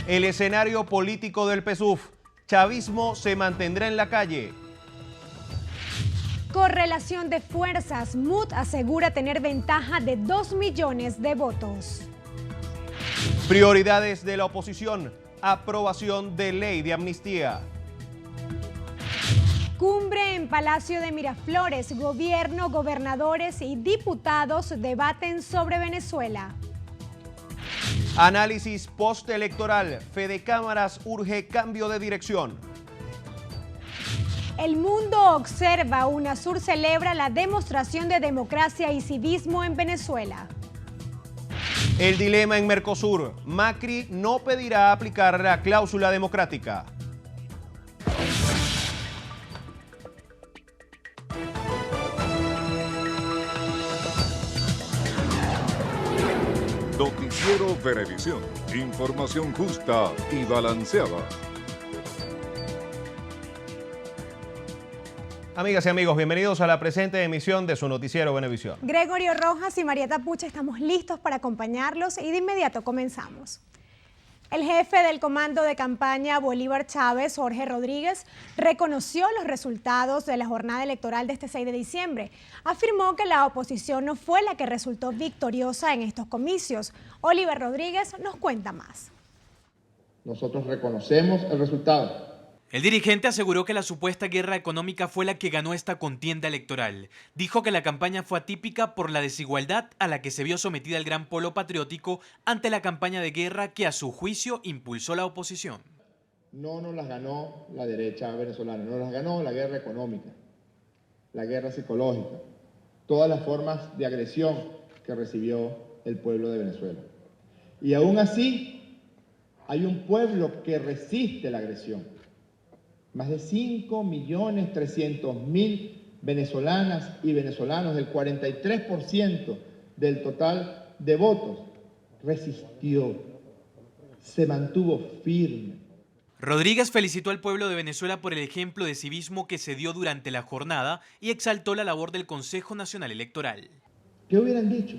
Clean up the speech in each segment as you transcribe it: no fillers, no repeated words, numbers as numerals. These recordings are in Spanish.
El escenario político del PSUV. Chavismo se mantendrá en la calle. Correlación de fuerzas. MUD asegura tener ventaja de 2 millones de votos. Prioridades de la oposición. Aprobación de ley de amnistía. Cumbre en Palacio de Miraflores. Gobierno, gobernadores y diputados debaten sobre Venezuela. Análisis postelectoral. Fede Cámaras urge cambio de dirección. El mundo observa. UNASUR celebra la demostración de democracia y civismo en Venezuela. El dilema en Mercosur. Macri no pedirá aplicar la cláusula democrática. Noticiero Venevisión. Información justa y balanceada. Amigas y amigos, bienvenidos a la presente emisión de su noticiero Venevisión. Gregorio Rojas y Marieta Puche estamos listos para acompañarlos y de inmediato comenzamos. El jefe del comando de campaña Bolívar Chávez, Jorge Rodríguez, reconoció los resultados de la jornada electoral de este 6 de diciembre. Afirmó que la oposición no fue la que resultó victoriosa en estos comicios. Oliver Rodríguez nos cuenta más. Nosotros reconocemos el resultado. El dirigente aseguró que la supuesta guerra económica fue la que ganó esta contienda electoral. Dijo que la campaña fue atípica por la desigualdad a la que se vio sometida el gran polo patriótico ante la campaña de guerra que a su juicio impulsó la oposición. No nos las ganó la derecha venezolana, nos las ganó la guerra económica, la guerra psicológica, todas las formas de agresión que recibió el pueblo de Venezuela. Y aún así, hay un pueblo que resiste la agresión. Más de 5.300.000 venezolanas y venezolanos, del 43% del total de votos, resistió, se mantuvo firme. Rodríguez felicitó al pueblo de Venezuela por el ejemplo de civismo que se dio durante la jornada y exaltó la labor del Consejo Nacional Electoral. ¿Qué hubieran dicho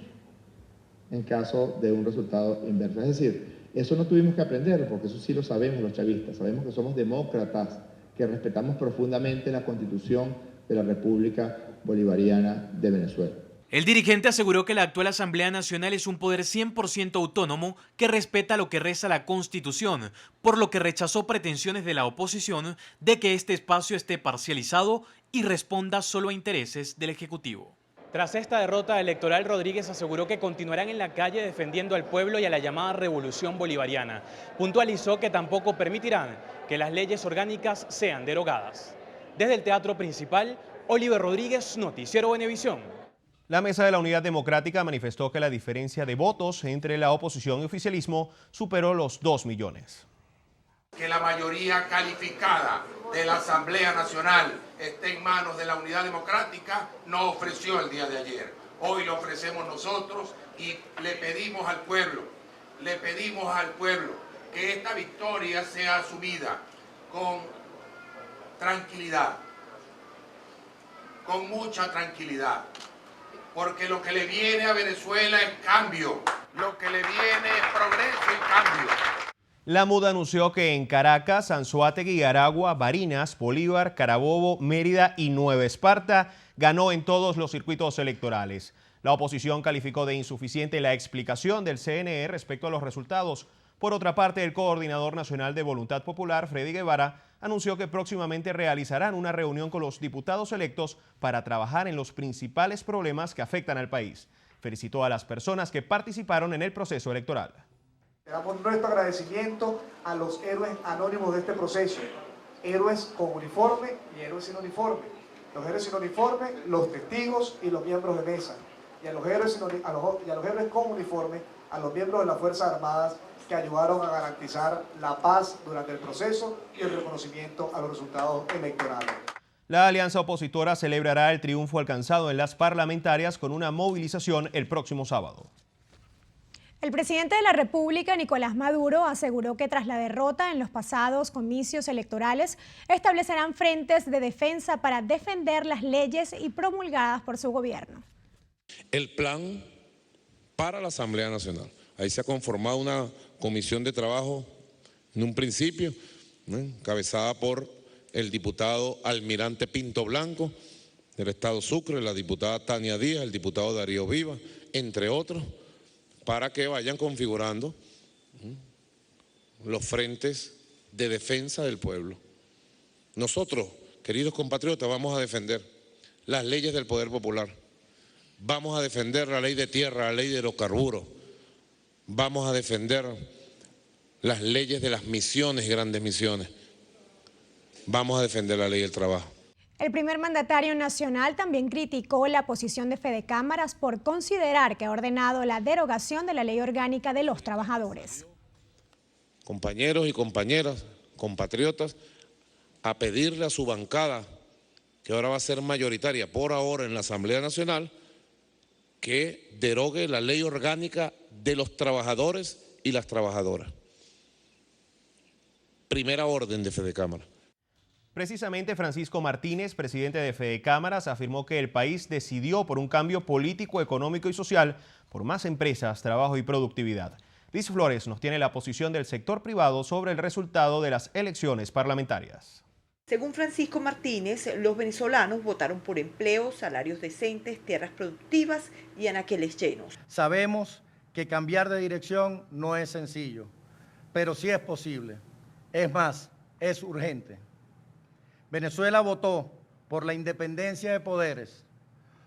en caso de un resultado inverso? Es decir, eso no tuvimos que aprender, porque eso sí lo sabemos los chavistas, sabemos que somos demócratas, que respetamos profundamente la Constitución de la República Bolivariana de Venezuela. El dirigente aseguró que la actual Asamblea Nacional es un poder 100% autónomo que respeta lo que reza la Constitución, por lo que rechazó pretensiones de la oposición de que este espacio esté parcializado y responda solo a intereses del Ejecutivo. Tras esta derrota electoral, Rodríguez aseguró que continuarán en la calle defendiendo al pueblo y a la llamada revolución bolivariana. Puntualizó que tampoco permitirán que las leyes orgánicas sean derogadas. Desde el Teatro Principal, Oliver Rodríguez, Noticiero Venevisión. La Mesa de la Unidad Democrática manifestó que la diferencia de votos entre la oposición y oficialismo superó los 2 millones. Que la mayoría calificada de la Asamblea Nacional esté en manos de la Unidad Democrática no ofreció el día de ayer. Hoy lo ofrecemos nosotros y le pedimos al pueblo que esta victoria sea asumida con tranquilidad, con mucha tranquilidad, porque lo que le viene a Venezuela es cambio, lo que le viene es progreso y cambio. La MUD anunció que en Caracas, Anzoátegui, Aragua, Barinas, Bolívar, Carabobo, Mérida y Nueva Esparta ganó en todos los circuitos electorales. La oposición calificó de insuficiente la explicación del CNE respecto a los resultados. Por otra parte, el coordinador nacional de Voluntad Popular, Freddy Guevara, anunció que próximamente realizarán una reunión con los diputados electos para trabajar en los principales problemas que afectan al país. Felicitó a las personas que participaron en el proceso electoral. Damos nuestro agradecimiento a los héroes anónimos de este proceso, héroes con uniforme y héroes sin uniforme. Los héroes sin uniforme, los testigos y los miembros de mesa. Y a los héroes con uniforme, a los miembros de las Fuerzas Armadas que ayudaron a garantizar la paz durante el proceso y el reconocimiento a los resultados electorales. La alianza opositora celebrará el triunfo alcanzado en las parlamentarias con una movilización el próximo sábado. El presidente de la República, Nicolás Maduro, aseguró que tras la derrota en los pasados comicios electorales, establecerán frentes de defensa para defender las leyes y promulgadas por su gobierno. El plan para la Asamblea Nacional. Ahí se ha conformado una comisión de trabajo En un principio, ¿no?, encabezada por el diputado Almirante Pinto Blanco del Estado Sucre, la diputada Tania Díaz, el diputado Darío Viva, entre otros, para que vayan configurando los frentes de defensa del pueblo. Nosotros, queridos compatriotas, vamos a defender las leyes del poder popular, vamos a defender la ley de tierra, la ley de hidrocarburos, vamos a defender las leyes de las misiones, grandes misiones, vamos a defender la ley del trabajo. El primer mandatario nacional también criticó la posición de Fede Cámaras por considerar que ha ordenado la derogación de la Ley Orgánica de los Trabajadores. Compañeros y compañeras, compatriotas, a pedirle a su bancada, que ahora va a ser mayoritaria por ahora en la Asamblea Nacional, que derogue la Ley Orgánica de los Trabajadores y las Trabajadoras. Primera orden de Fede Cámaras. Precisamente Francisco Martínez, presidente de Fede Cámaras, afirmó que el país decidió por un cambio político, económico y social, por más empresas, trabajo y productividad. Liz Flores nos tiene la posición del sector privado sobre el resultado de las elecciones parlamentarias. Según Francisco Martínez, los venezolanos votaron por empleo, salarios decentes, tierras productivas y anaqueles llenos. Sabemos que cambiar de dirección no es sencillo, pero sí es posible. Es más, es urgente. Venezuela votó por la independencia de poderes,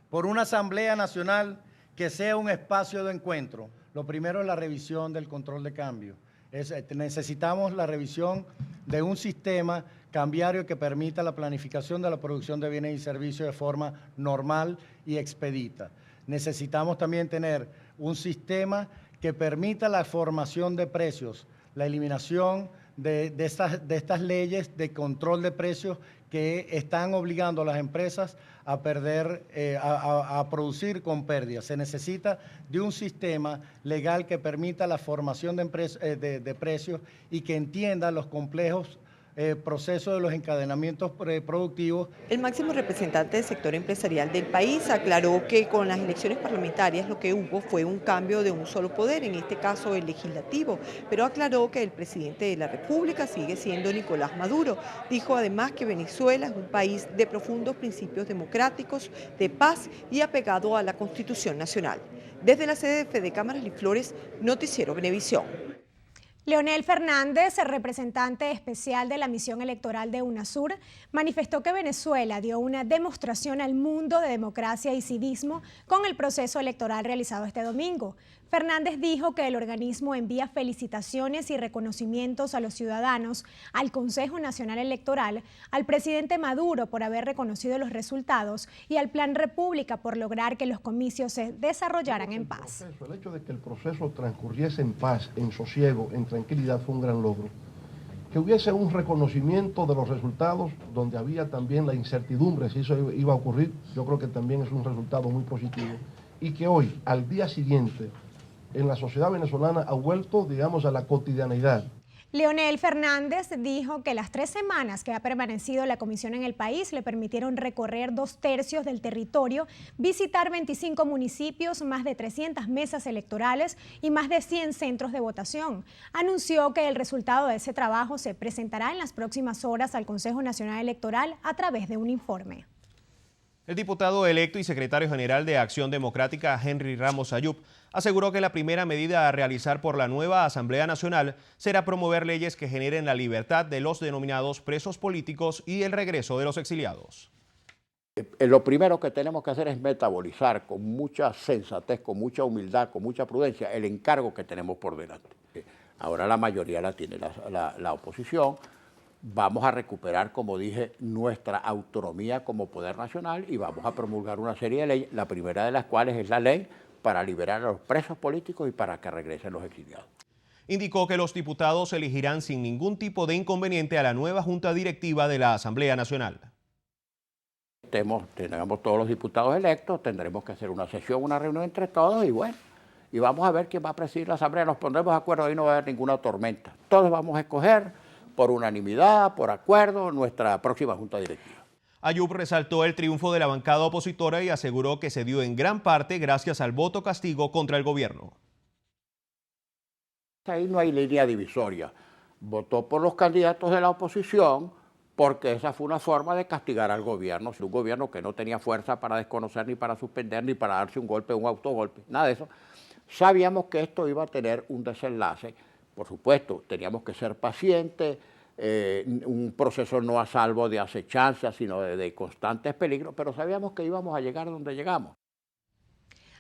por una Asamblea Nacional que sea un espacio de encuentro. Lo primero es la revisión del control de cambio. Necesitamos la revisión de un sistema cambiario que permita la planificación de la producción de bienes y servicios de forma normal y expedita. Necesitamos también tener un sistema que permita la formación de precios, la eliminación de estas leyes de control de precios que están obligando a las empresas a producir con pérdidas. Se necesita de un sistema legal que permita la formación de precios y que entienda los complejos procesos de los encadenamientos productivos. El máximo representante del sector empresarial del país aclaró que con las elecciones parlamentarias lo que hubo fue un cambio de un solo poder, en este caso el legislativo, pero aclaró que el presidente de la República sigue siendo Nicolás Maduro. Dijo además que Venezuela es un país de profundos principios democráticos, de paz y apegado a la Constitución Nacional. Desde la sede de Fede Cámaras, Liz Flores, Noticiero Venevisión. Leonel Fernández, el representante especial de la misión electoral de UNASUR, manifestó que Venezuela dio una demostración al mundo de democracia y civismo con el proceso electoral realizado este domingo. Fernández dijo que el organismo envía felicitaciones y reconocimientos a los ciudadanos, al Consejo Nacional Electoral, al presidente Maduro por haber reconocido los resultados y al Plan República por lograr que los comicios se desarrollaran en paz. El hecho de que el proceso transcurriese en paz, en sosiego, en tranquilidad fue un gran logro. Que hubiese un reconocimiento de los resultados donde había también la incertidumbre si eso iba a ocurrir, yo creo que también es un resultado muy positivo. Y que hoy, al día siguiente, en la sociedad venezolana ha vuelto, digamos, a la cotidianidad. Leonel Fernández dijo que las 3 semanas que ha permanecido la comisión en el país le permitieron recorrer 2/3 del territorio, visitar 25 municipios, más de 300 mesas electorales y más de 100 centros de votación. Anunció que el resultado de ese trabajo se presentará en las próximas horas al Consejo Nacional Electoral a través de un informe. El diputado electo y secretario general de Acción Democrática, Henry Ramos Ayub, aseguró que la primera medida a realizar por la nueva Asamblea Nacional será promover leyes que generen la libertad de los denominados presos políticos y el regreso de los exiliados. Lo primero que tenemos que hacer es metabolizar con mucha sensatez, con mucha humildad, con mucha prudencia el encargo que tenemos por delante. Ahora la mayoría la tiene la oposición. Vamos a recuperar, como dije, nuestra autonomía como poder nacional y vamos a promulgar una serie de leyes, la primera de las cuales es la ley para liberar a los presos políticos y para que regresen los exiliados. Indicó que los diputados elegirán sin ningún tipo de inconveniente a la nueva Junta Directiva de la Asamblea Nacional. Tengamos todos los diputados electos, tendremos que hacer una sesión, una reunión entre todos y bueno, y vamos a ver quién va a presidir la Asamblea. Nos pondremos de acuerdo, ahí no va a haber ninguna tormenta. Todos vamos a escoger por unanimidad, por acuerdo, nuestra próxima Junta Directiva. Ayub resaltó el triunfo de la bancada opositora y aseguró que se dio en gran parte gracias al voto castigo contra el gobierno. Ahí no hay línea divisoria. votó por los candidatos de la oposición porque esa fue una forma de castigar al gobierno, un gobierno que no tenía fuerza para desconocer, ni para suspender, ni para darse un golpe, un autogolpe, nada de eso. Sabíamos que esto iba a tener un desenlace, por supuesto, teníamos que ser pacientes, un proceso no a salvo de acechanza, sino de constantes peligros, pero sabíamos que íbamos a llegar donde llegamos.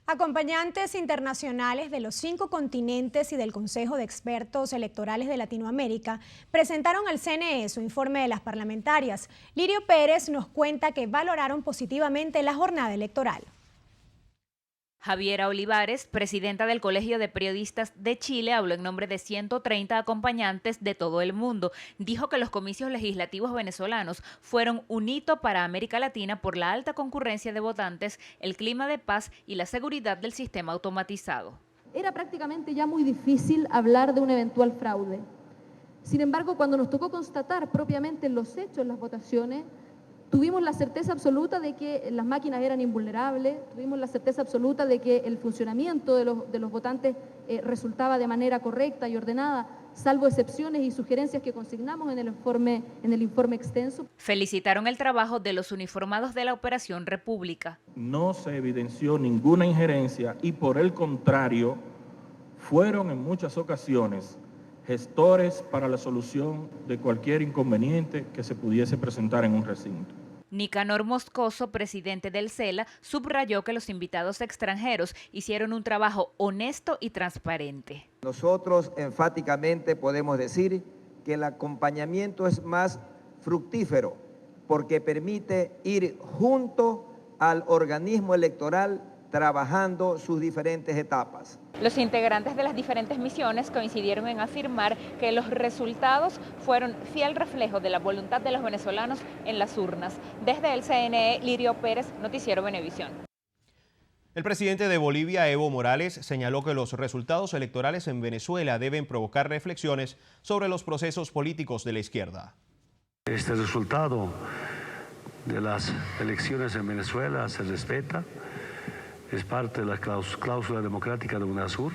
Acompañantes internacionales de los 5 continentes y del Consejo de Expertos Electorales de Latinoamérica presentaron al CNE su informe de las parlamentarias. Lirio Pérez nos cuenta que valoraron positivamente la jornada electoral. Javiera Olivares, presidenta del Colegio de Periodistas de Chile, habló en nombre de 130 acompañantes de todo el mundo. Dijo que los comicios legislativos venezolanos fueron un hito para América Latina por la alta concurrencia de votantes, el clima de paz y la seguridad del sistema automatizado. Era prácticamente ya muy difícil hablar de un eventual fraude. Sin embargo, cuando nos tocó constatar propiamente los hechos, las votaciones, tuvimos la certeza absoluta de que las máquinas eran invulnerables, tuvimos la certeza absoluta de que el funcionamiento de los votantes resultaba de manera correcta y ordenada, salvo excepciones y sugerencias que consignamos en el informe extenso. Felicitaron el trabajo de los uniformados de la Operación República. No se evidenció ninguna injerencia y por el contrario, fueron en muchas ocasiones gestores para la solución de cualquier inconveniente que se pudiese presentar en un recinto. Nicanor Moscoso, presidente del CELA, subrayó que los invitados extranjeros hicieron un trabajo honesto y transparente. Nosotros enfáticamente podemos decir que el acompañamiento es más fructífero porque permite ir junto al organismo electoral trabajando sus diferentes etapas. Los integrantes de las diferentes misiones coincidieron en afirmar que los resultados fueron fiel reflejo de la voluntad de los venezolanos en las urnas. Desde el CNE, Lirio Pérez, Noticiero Venevisión. El presidente de Bolivia, Evo Morales, señaló que los resultados electorales en Venezuela deben provocar reflexiones sobre los procesos políticos de la izquierda. Este resultado de las elecciones en Venezuela se respeta. Es parte de la cláusula democrática de UNASUR,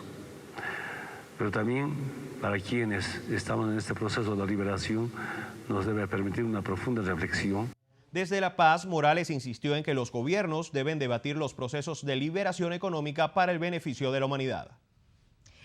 pero también para quienes estamos en este proceso de liberación nos debe permitir una profunda reflexión. Desde La Paz, Morales insistió en que los gobiernos deben debatir los procesos de liberación económica para el beneficio de la humanidad.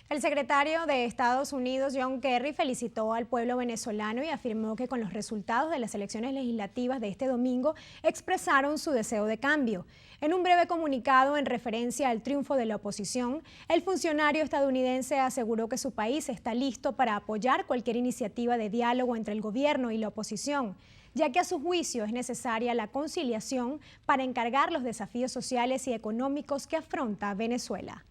El secretario de Estados Unidos, John Kerry, felicitó al pueblo venezolano y afirmó que con los resultados de las elecciones legislativas de este domingo expresaron su deseo de cambio. En un breve comunicado en referencia al triunfo de la oposición, el funcionario estadounidense aseguró que su país está listo para apoyar cualquier iniciativa de diálogo entre el gobierno y la oposición, ya que a su juicio es necesaria la conciliación para encargar los desafíos sociales y económicos que afronta Venezuela.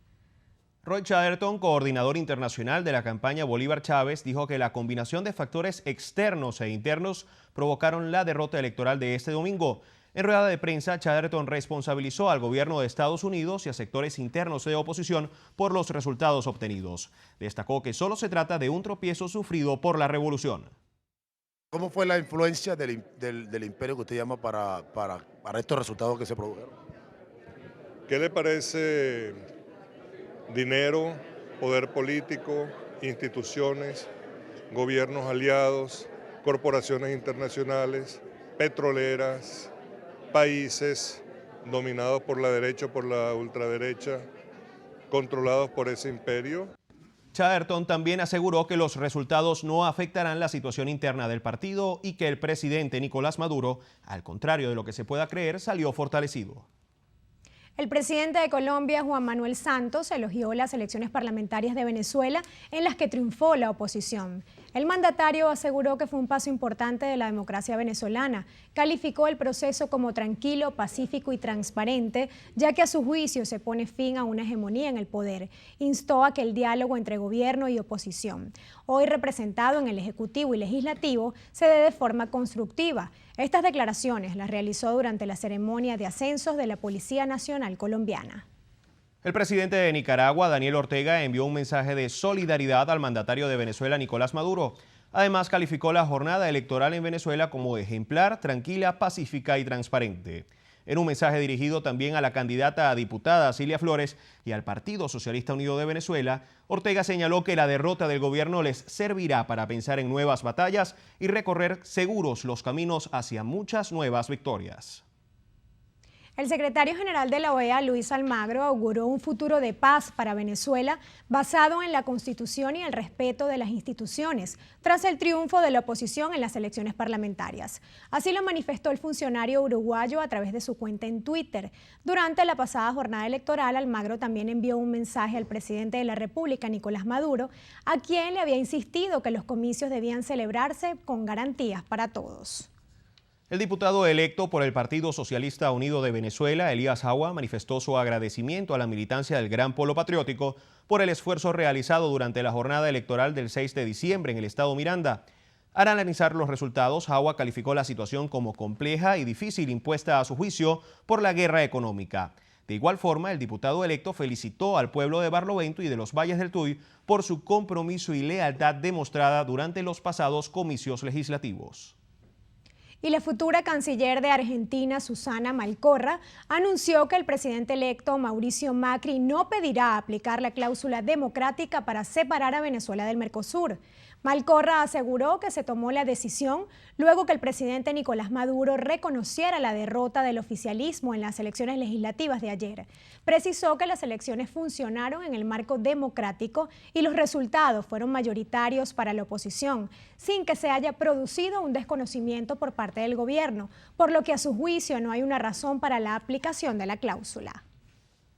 Roy Chatterton, coordinador internacional de la campaña Bolívar Chávez, dijo que la combinación de factores externos e internos provocaron la derrota electoral de este domingo. En rueda de prensa, Chatterton responsabilizó al gobierno de Estados Unidos y a sectores internos de oposición por los resultados obtenidos. Destacó que solo se trata de un tropiezo sufrido por la revolución. ¿Cómo fue la influencia del imperio que usted llama para estos resultados que se produjeron? ¿Qué le parece dinero, poder político, instituciones, gobiernos aliados, corporaciones internacionales, petroleras, países dominados por la derecha o por la ultraderecha, controlados por ese imperio? Chatterton también aseguró que los resultados no afectarán la situación interna del partido y que el presidente Nicolás Maduro, al contrario de lo que se pueda creer, salió fortalecido. El presidente de Colombia, Juan Manuel Santos, elogió las elecciones parlamentarias de Venezuela en las que triunfó la oposición. El mandatario aseguró que fue un paso importante de la democracia venezolana. Calificó el proceso como tranquilo, pacífico y transparente, ya que a su juicio se pone fin a una hegemonía en el poder. Instó a que el diálogo entre gobierno y oposición, hoy representado en el Ejecutivo y Legislativo, se dé de forma constructiva. Estas declaraciones las realizó durante la ceremonia de ascensos de la Policía Nacional Colombiana. El presidente de Nicaragua, Daniel Ortega, envió un mensaje de solidaridad al mandatario de Venezuela, Nicolás Maduro. Además, calificó la jornada electoral en Venezuela como ejemplar, tranquila, pacífica y transparente. En un mensaje dirigido también a la candidata a diputada Cilia Flores y al Partido Socialista Unido de Venezuela, Ortega señaló que la derrota del gobierno les servirá para pensar en nuevas batallas y recorrer seguros los caminos hacia muchas nuevas victorias. El secretario general de la OEA, Luis Almagro, auguró un futuro de paz para Venezuela basado en la Constitución y el respeto de las instituciones, tras el triunfo de la oposición en las elecciones parlamentarias. Así lo manifestó el funcionario uruguayo a través de su cuenta en Twitter. Durante la pasada jornada electoral, Almagro también envió un mensaje al presidente de la República, Nicolás Maduro, a quien le había insistido que los comicios debían celebrarse con garantías para todos. El diputado electo por el Partido Socialista Unido de Venezuela, Elías Agua, manifestó su agradecimiento a la militancia del Gran Polo Patriótico por el esfuerzo realizado durante la jornada electoral del 6 de diciembre en el estado Miranda. Al analizar los resultados, Agua calificó la situación como compleja y difícil impuesta a su juicio por la guerra económica. De igual forma, el diputado electo felicitó al pueblo de Barlovento y de los Valles del Tuy por su compromiso y lealtad demostrada durante los pasados comicios legislativos. Y la futura canciller de Argentina, Susana Malcorra, anunció que el presidente electo Mauricio Macri no pedirá aplicar la cláusula democrática para separar a Venezuela del Mercosur. Malcorra aseguró que se tomó la decisión luego que el presidente Nicolás Maduro reconociera la derrota del oficialismo en las elecciones legislativas de ayer. Precisó que las elecciones funcionaron en el marco democrático y los resultados fueron mayoritarios para la oposición, sin que se haya producido un desconocimiento por parte del gobierno, por lo que a su juicio no hay una razón para la aplicación de la cláusula.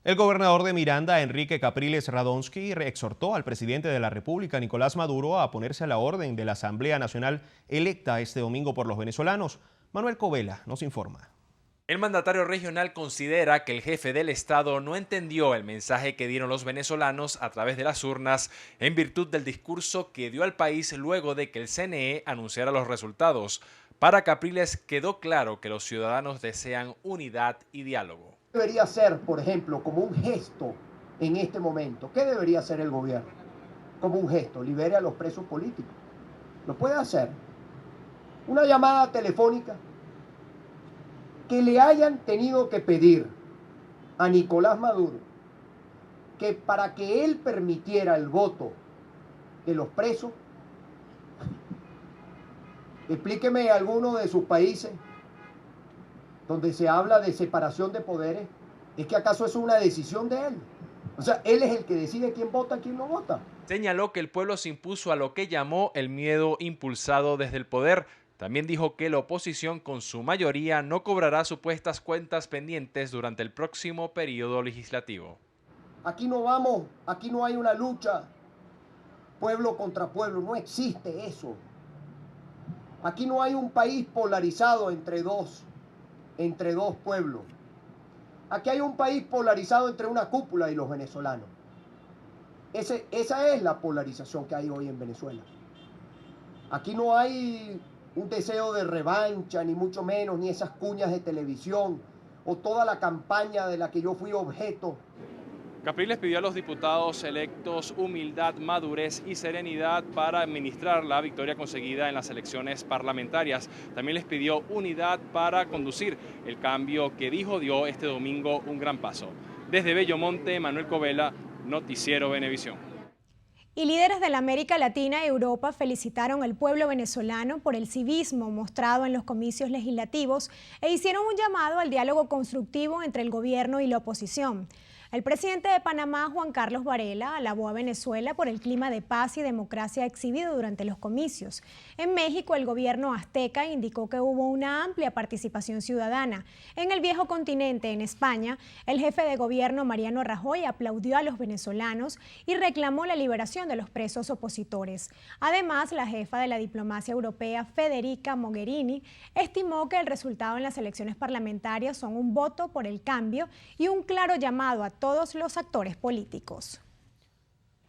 El gobernador de Miranda, Enrique Capriles Radonsky, exhortó al presidente de la República, Nicolás Maduro, a ponerse a la orden de la Asamblea Nacional electa este domingo por los venezolanos. Manuel Covela nos informa. El mandatario regional considera que el jefe del Estado no entendió el mensaje que dieron los venezolanos a través de las urnas en virtud del discurso que dio al país luego de que el CNE anunciara los resultados. Para Capriles quedó claro que los ciudadanos desean unidad y diálogo. Debería ser, por ejemplo, como un gesto en este momento? ¿Qué debería hacer el gobierno? Como un gesto, libere a los presos políticos. ¿Lo puede hacer? Una llamada telefónica que le hayan tenido que pedir a Nicolás Maduro que para que él permitiera el voto de los presos, explíqueme alguno de sus países donde se habla de separación de poderes. ¿Es que acaso es una decisión de él? O sea, él es el que decide quién vota, quién no vota. Señaló que el pueblo se impuso a lo que llamó el miedo impulsado desde el poder. También dijo que la oposición con su mayoría no cobrará supuestas cuentas pendientes durante el próximo periodo legislativo. Aquí no hay una lucha pueblo contra pueblo, no existe eso. Aquí no hay un país polarizado entre dos pueblos. Aquí hay un país polarizado entre una cúpula y los venezolanos. Esa es la polarización que hay hoy en Venezuela. Aquí no hay un deseo de revancha, ni mucho menos, ni esas cuñas de televisión, o toda la campaña de la que yo fui objeto. Capriles pidió a los diputados electos humildad, madurez y serenidad para administrar la victoria conseguida en las elecciones parlamentarias. También les pidió unidad para conducir el cambio que dijo dio este domingo un gran paso. Desde Bellomonte, Manuel Covela, Noticiero Venevisión. Y líderes de la América Latina y Europa felicitaron al pueblo venezolano por el civismo mostrado en los comicios legislativos e hicieron un llamado al diálogo constructivo entre el gobierno y la oposición. El presidente de Panamá, Juan Carlos Varela, alabó a Venezuela por el clima de paz y democracia exhibido durante los comicios. En México, el gobierno azteca indicó que hubo una amplia participación ciudadana. En el viejo continente, en España, el jefe de gobierno, Mariano Rajoy, aplaudió a los venezolanos y reclamó la liberación de los presos opositores. Además, la jefa de la diplomacia europea, Federica Mogherini, estimó que el resultado en las elecciones parlamentarias son un voto por el cambio y un claro llamado a todos los actores políticos.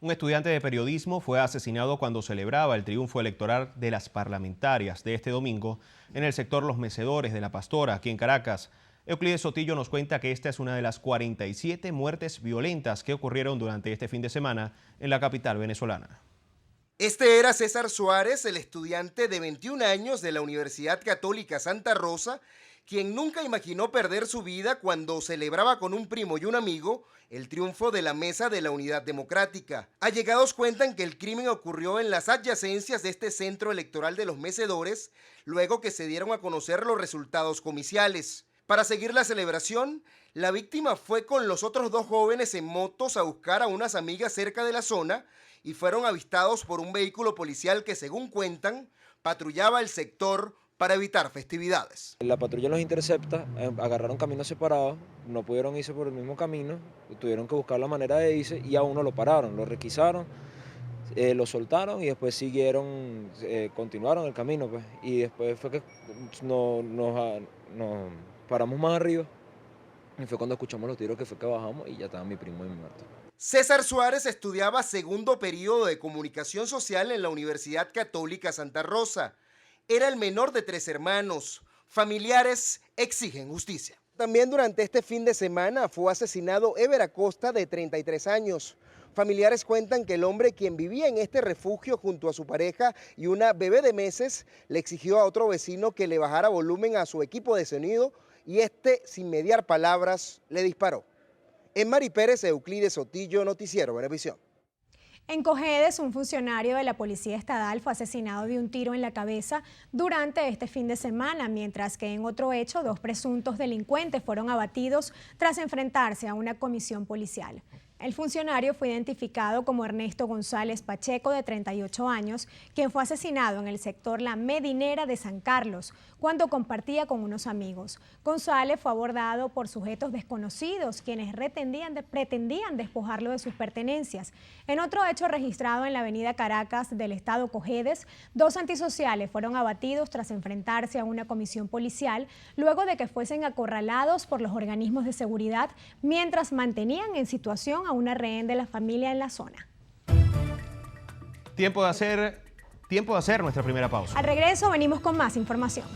Un estudiante de periodismo fue asesinado cuando celebraba el triunfo electoral de las parlamentarias de este domingo en el sector Los Mecedores de La Pastora, aquí en Caracas. Euclides Sotillo nos cuenta que esta es una de las 47 muertes violentas que ocurrieron durante este fin de semana en la capital venezolana. Este era César Suárez, el estudiante de 21 años de la Universidad Católica Santa Rosa, quien nunca imaginó perder su vida cuando celebraba con un primo y un amigo el triunfo de la Mesa de la Unidad Democrática. Allegados cuentan que el crimen ocurrió en las adyacencias de este centro electoral de Los Mecedores, luego que se dieron a conocer los resultados comiciales. Para seguir la celebración, la víctima fue con los otros 2 jóvenes en motos a buscar a unas amigas cerca de la zona y fueron avistados por un vehículo policial que, según cuentan, patrullaba el sector para evitar festividades. La patrulla los intercepta, agarraron caminos separados, no pudieron irse por el mismo camino, tuvieron que buscar la manera de irse y a uno lo pararon, lo requisaron, lo soltaron y después siguieron, continuaron el camino, pues, y después fue que nos paramos más arriba y fue cuando escuchamos los tiros que fue que bajamos y ya estaba mi primo y mi muerto. César Suárez estudiaba segundo periodo de Comunicación Social en la Universidad Católica Santa Rosa. Era el menor de 3 hermanos. Familiares exigen justicia. También durante este fin de semana fue asesinado Ever Acosta, de 33 años. Familiares cuentan que el hombre, quien vivía en este refugio junto a su pareja y una bebé de meses, le exigió a otro vecino que le bajara volumen a su equipo de sonido y este, sin mediar palabras, le disparó. En Mari Pérez, Euclides Sotillo, Noticiero Venevisión. En Cojedes, un funcionario de la Policía Estatal fue asesinado de un tiro en la cabeza durante este fin de semana, mientras que en otro hecho, 2 presuntos delincuentes fueron abatidos tras enfrentarse a una comisión policial. El funcionario fue identificado como Ernesto González Pacheco, de 38 años, quien fue asesinado en el sector La Medinera de San Carlos, cuando compartía con unos amigos. González fue abordado por sujetos desconocidos, quienes pretendían despojarlo de sus pertenencias. En otro hecho registrado en la avenida Caracas del estado Cojedes, 2 antisociales fueron abatidos tras enfrentarse a una comisión policial, luego de que fuesen acorralados por los organismos de seguridad, mientras mantenían en situación a una rehén de la familia en la zona. Tiempo de hacer nuestra primera pausa. Al regreso venimos con más información.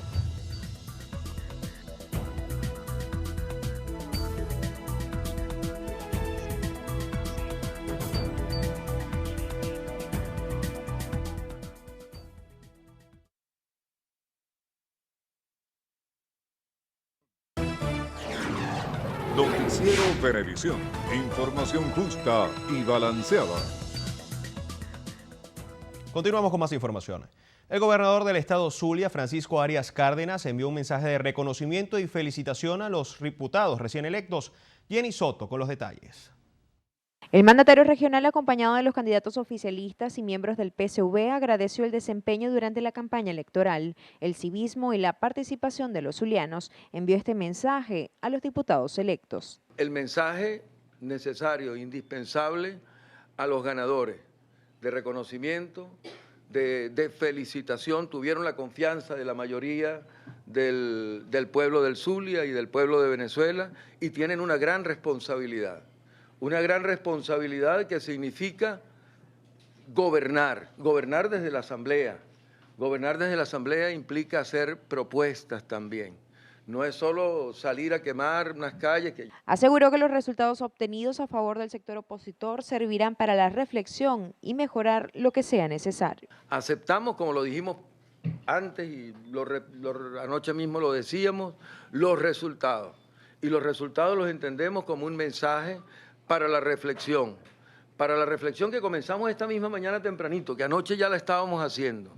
Noticiero Venevisión. Información justa y balanceada. Continuamos con más información. El gobernador del estado Zulia, Francisco Arias Cárdenas, envió un mensaje de reconocimiento y felicitación a los diputados recién electos. Jenny Soto con los detalles. El mandatario regional, acompañado de los candidatos oficialistas y miembros del PSV, agradeció el desempeño durante la campaña electoral, el civismo y la participación de los zulianos. Envió este mensaje a los diputados electos. El mensaje necesario, indispensable a los ganadores, de reconocimiento, de felicitación, tuvieron la confianza de la mayoría del pueblo del Zulia y del pueblo de Venezuela y tienen una gran responsabilidad. Una gran responsabilidad que significa gobernar desde la Asamblea. Gobernar desde la Asamblea implica hacer propuestas también. No es solo salir a quemar unas calles. Aseguró que los resultados obtenidos a favor del sector opositor servirán para la reflexión y mejorar lo que sea necesario. Aceptamos, como lo dijimos antes y anoche mismo lo decíamos, los resultados. Y los resultados los entendemos como un mensaje para la reflexión que comenzamos esta misma mañana tempranito, que anoche ya la estábamos haciendo,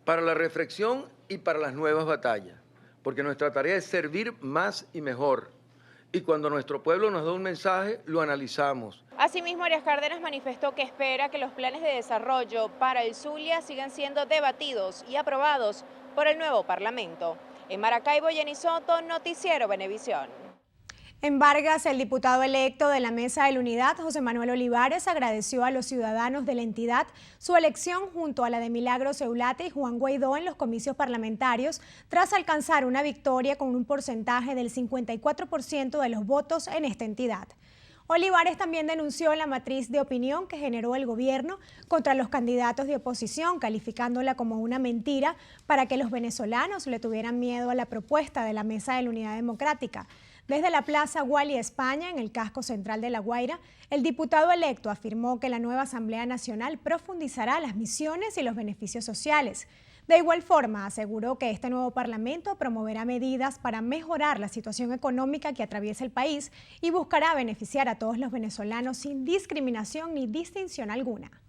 para la reflexión y para las nuevas batallas, porque nuestra tarea es servir más y mejor, y cuando nuestro pueblo nos da un mensaje, lo analizamos. Asimismo, Arias Cárdenas manifestó que espera que los planes de desarrollo para el Zulia sigan siendo debatidos y aprobados por el nuevo Parlamento. En Maracaibo, Jenny Soto, Noticiero Venevisión. En Vargas, el diputado electo de la Mesa de la Unidad, José Manuel Olivares, agradeció a los ciudadanos de la entidad su elección junto a la de Milagros Eulate y Juan Guaidó en los comicios parlamentarios, tras alcanzar una victoria con un porcentaje del 54% de los votos en esta entidad. Olivares también denunció la matriz de opinión que generó el gobierno contra los candidatos de oposición, calificándola como una mentira para que los venezolanos le tuvieran miedo a la propuesta de la Mesa de la Unidad Democrática. Desde la Plaza Guali, España, en el casco central de La Guaira, el diputado electo afirmó que la nueva Asamblea Nacional profundizará las misiones y los beneficios sociales. De igual forma, aseguró que este nuevo parlamento promoverá medidas para mejorar la situación económica que atraviesa el país y buscará beneficiar a todos los venezolanos sin discriminación ni distinción alguna.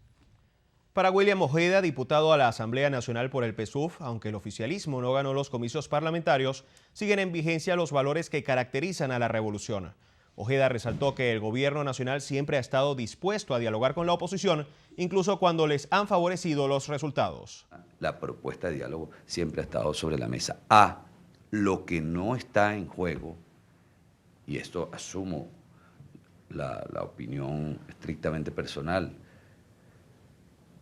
Para William Ojeda, diputado a la Asamblea Nacional por el PSUV, aunque el oficialismo no ganó los comicios parlamentarios, siguen en vigencia los valores que caracterizan a la revolución. Ojeda resaltó que el gobierno nacional siempre ha estado dispuesto a dialogar con la oposición, incluso cuando les han favorecido los resultados. La propuesta de diálogo siempre ha estado sobre la mesa. Lo que no está en juego, y esto asumo la opinión estrictamente personal,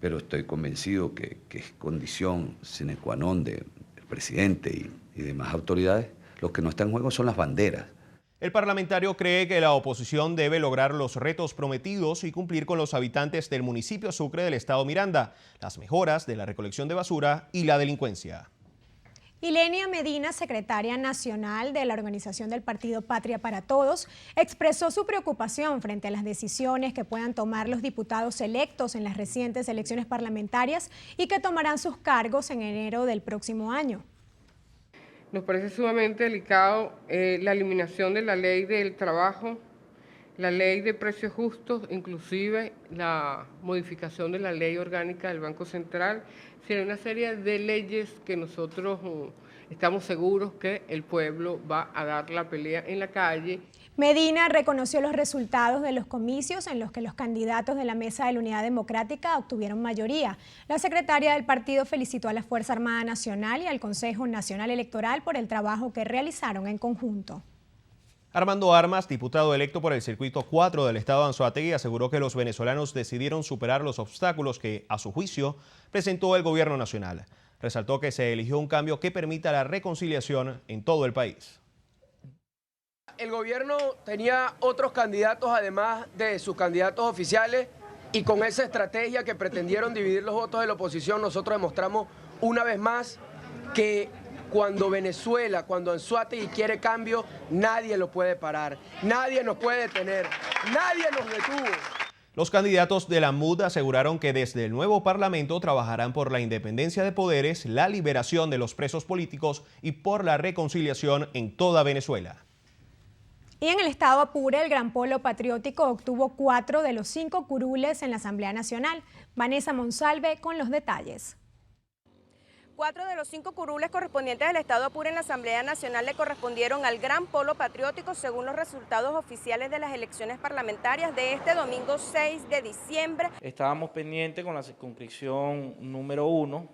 pero estoy convencido que es condición sine qua non del presidente y demás autoridades, lo que no está en juego son las banderas. El parlamentario cree que la oposición debe lograr los retos prometidos y cumplir con los habitantes del municipio Sucre del estado Miranda, las mejoras de la recolección de basura y la delincuencia. Ilenia Medina, secretaria nacional de la organización del partido Patria para Todos, expresó su preocupación frente a las decisiones que puedan tomar los diputados electos en las recientes elecciones parlamentarias y que tomarán sus cargos en enero del próximo año. Nos parece sumamente delicado la eliminación de la ley del trabajo, la ley de precios justos, inclusive la modificación de la ley orgánica del Banco Central. Hay una serie de leyes que nosotros estamos seguros que el pueblo va a dar la pelea en la calle. Medina reconoció los resultados de los comicios en los que los candidatos de la Mesa de la Unidad Democrática obtuvieron mayoría. La secretaria del partido felicitó a la Fuerza Armada Nacional y al Consejo Nacional Electoral por el trabajo que realizaron en conjunto. Armando Armas, diputado electo por el Circuito 4 del estado de Anzoátegui, aseguró que los venezolanos decidieron superar los obstáculos que, a su juicio, presentó el gobierno nacional. Resaltó que se eligió un cambio que permita la reconciliación en todo el país. El gobierno tenía otros candidatos además de sus candidatos oficiales y con esa estrategia que pretendieron dividir los votos de la oposición, nosotros demostramos una vez más que cuando Venezuela, cuando Anzoátegui quiere cambio, nadie lo puede parar, nadie nos puede detener, nadie nos detuvo. Los candidatos de la MUD aseguraron que desde el nuevo Parlamento trabajarán por la independencia de poderes, la liberación de los presos políticos y por la reconciliación en toda Venezuela. Y en el estado Apure, el Gran Polo Patriótico obtuvo 4 de los 5 curules en la Asamblea Nacional. Vanessa Monsalve con los detalles. 4 de los 5 curules correspondientes del estado Apure en la Asamblea Nacional le correspondieron al Gran Polo Patriótico según los resultados oficiales de las elecciones parlamentarias de este domingo 6 de diciembre. Estábamos pendientes con la circunscripción número 1.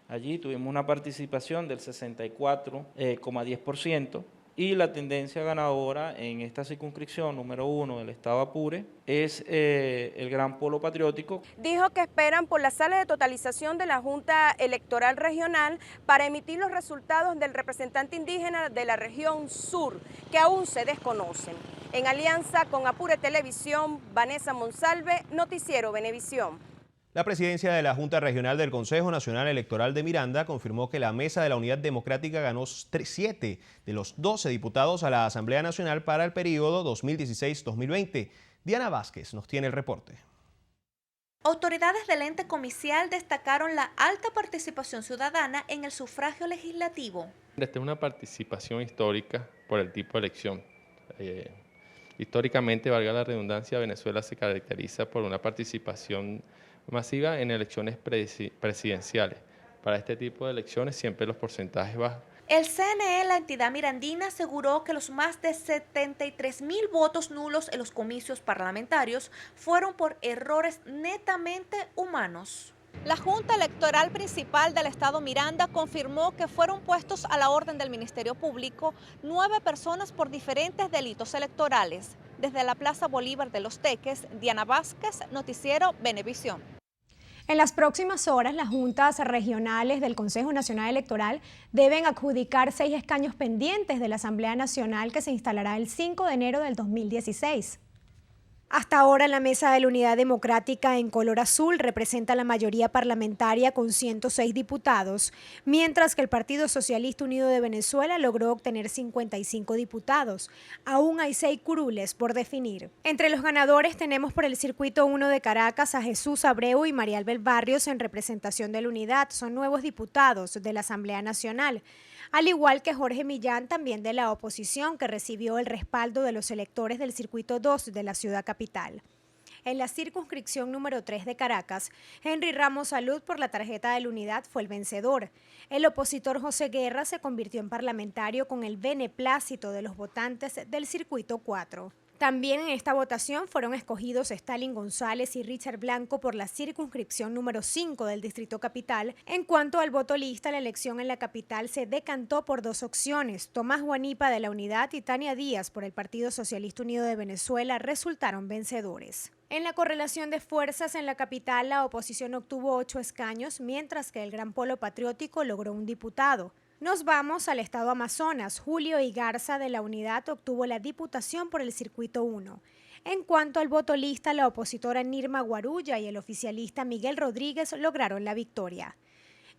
Allí tuvimos una participación del 64,10%. Y la tendencia ganadora en esta circunscripción número 1 del estado Apure es el Gran Polo Patriótico. Dijo que esperan por la sala de totalización de la Junta Electoral Regional para emitir los resultados del representante indígena de la región sur, que aún se desconocen. En alianza con Apure Televisión, Vanessa Monsalve, Noticiero Venevisión. La presidencia de la Junta Regional del Consejo Nacional Electoral de Miranda confirmó que la Mesa de la Unidad Democrática ganó 7 de los 12 diputados a la Asamblea Nacional para el periodo 2016-2020. Diana Vázquez nos tiene el reporte. Autoridades del ente comicial destacaron la alta participación ciudadana en el sufragio legislativo. Esta es una participación histórica por el tipo de elección. Históricamente, valga la redundancia, Venezuela se caracteriza por una participación masiva en elecciones presidenciales. Para este tipo de elecciones siempre los porcentajes bajan. El CNE, la entidad mirandina, aseguró que los más de 73.000 votos nulos en los comicios parlamentarios fueron por errores netamente humanos. La Junta Electoral Principal del Estado Miranda confirmó que fueron puestos a la orden del Ministerio Público 9 personas por diferentes delitos electorales. Desde la Plaza Bolívar de Los Teques, Diana Vázquez, Noticiero Venevisión. En las próximas horas, las juntas regionales del Consejo Nacional Electoral deben adjudicar 6 escaños pendientes de la Asamblea Nacional que se instalará el 5 de enero del 2016. Hasta ahora la Mesa de la Unidad Democrática en color azul representa la mayoría parlamentaria con 106 diputados, mientras que el Partido Socialista Unido de Venezuela logró obtener 55 diputados. Aún hay 6 curules por definir. Entre los ganadores tenemos por el Circuito 1 de Caracas a Jesús Abreu y María Albel Barrios en representación de la Unidad. Son nuevos diputados de la Asamblea Nacional. Al igual que Jorge Millán, también de la oposición, que recibió el respaldo de los electores del Circuito 2 de la ciudad capital. En la circunscripción número 3 de Caracas, Henry Ramos Salud por la tarjeta de la Unidad fue el vencedor. El opositor José Guerra se convirtió en parlamentario con el beneplácito de los votantes del Circuito 4. También en esta votación fueron escogidos Stalin González y Richard Blanco por la circunscripción número 5 del Distrito Capital. En cuanto al voto lista, la elección en la capital se decantó por 2 opciones. Tomás Guanipa de la Unidad y Tania Díaz por el Partido Socialista Unido de Venezuela resultaron vencedores. En la correlación de fuerzas en la capital, la oposición obtuvo 8 escaños, mientras que el Gran Polo Patriótico logró un diputado. Nos vamos al estado Amazonas. Julio Igarza de la Unidad obtuvo la diputación por el Circuito 1. En cuanto al voto lista, la opositora Nirma Guarulla y el oficialista Miguel Rodríguez lograron la victoria.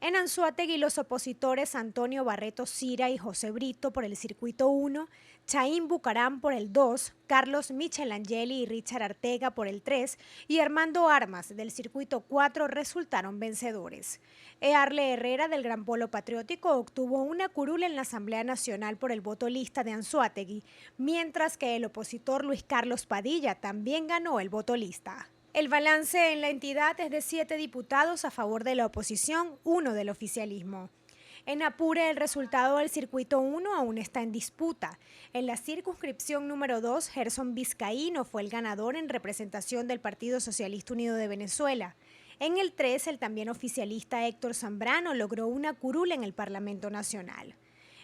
En Anzoátegui, los opositores Antonio Barreto Cira y José Brito por el Circuito 1, Chaín Bucarán por el 2, Carlos Michelangeli y Richard Artega por el 3 y Armando Armas del Circuito 4 resultaron vencedores. Earle Herrera del Gran Polo Patriótico obtuvo una curul en la Asamblea Nacional por el voto lista de Anzoátegui, mientras que el opositor Luis Carlos Padilla también ganó el voto lista. El balance en la entidad es de 7 diputados a favor de la oposición, 1 del oficialismo. En Apure, el resultado del Circuito 1 aún está en disputa. En la circunscripción número 2, Gerson Vizcaíno fue el ganador en representación del Partido Socialista Unido de Venezuela. En el 3, el también oficialista Héctor Zambrano logró una curul en el Parlamento Nacional.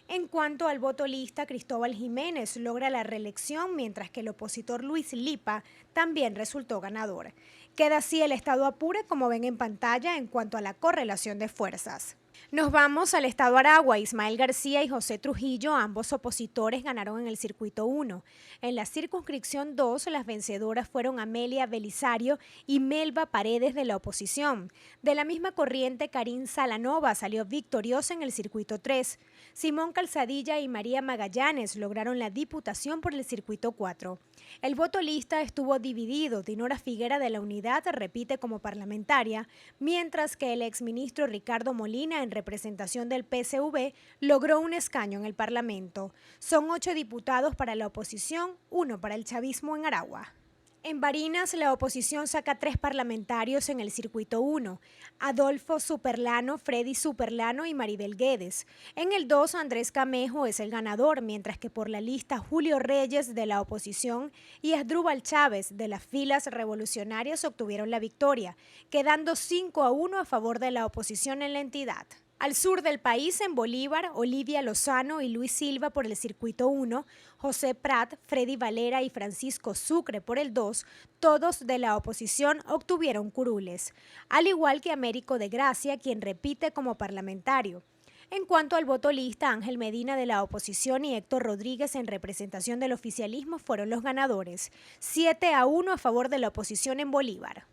En cuanto al voto lista, Cristóbal Jiménez logra la reelección, mientras que el opositor Luis Lipa también resultó ganador. Queda así el estado Apure, como ven en pantalla, en cuanto a la correlación de fuerzas. Nos vamos al estado Aragua. Ismael García y José Trujillo, ambos opositores, ganaron en el Circuito 1. En la circunscripción 2, las vencedoras fueron Amelia Belisario y Melba Paredes de la oposición. De la misma corriente, Karin Salanova salió victoriosa en el Circuito 3. Simón Calzadilla y María Magallanes lograron la diputación por el Circuito 4. El voto lista estuvo dividido. Dinora Figuera de la Unidad repite como parlamentaria, mientras que el exministro Ricardo Molina, en representación del PSV, logró un escaño en el Parlamento. Son 8 diputados para la oposición, 1 para el chavismo en Aragua. En Barinas, la oposición saca 3 parlamentarios en el Circuito 1, Adolfo Superlano, Freddy Superlano y Maribel Guedes. En el 2, Andrés Camejo es el ganador, mientras que por la lista Julio Reyes de la oposición y Asdrúbal Chávez de las filas revolucionarias obtuvieron la victoria, quedando 5-1 a favor de la oposición en la entidad. Al sur del país, en Bolívar, Olivia Lozano y Luis Silva por el Circuito 1, José Prat, Freddy Valera y Francisco Sucre por el 2, todos de la oposición obtuvieron curules, al igual que Américo de Gracia, quien repite como parlamentario. En cuanto al voto lista, Ángel Medina de la oposición y Héctor Rodríguez en representación del oficialismo fueron los ganadores, 7-1 a favor de la oposición en Bolívar.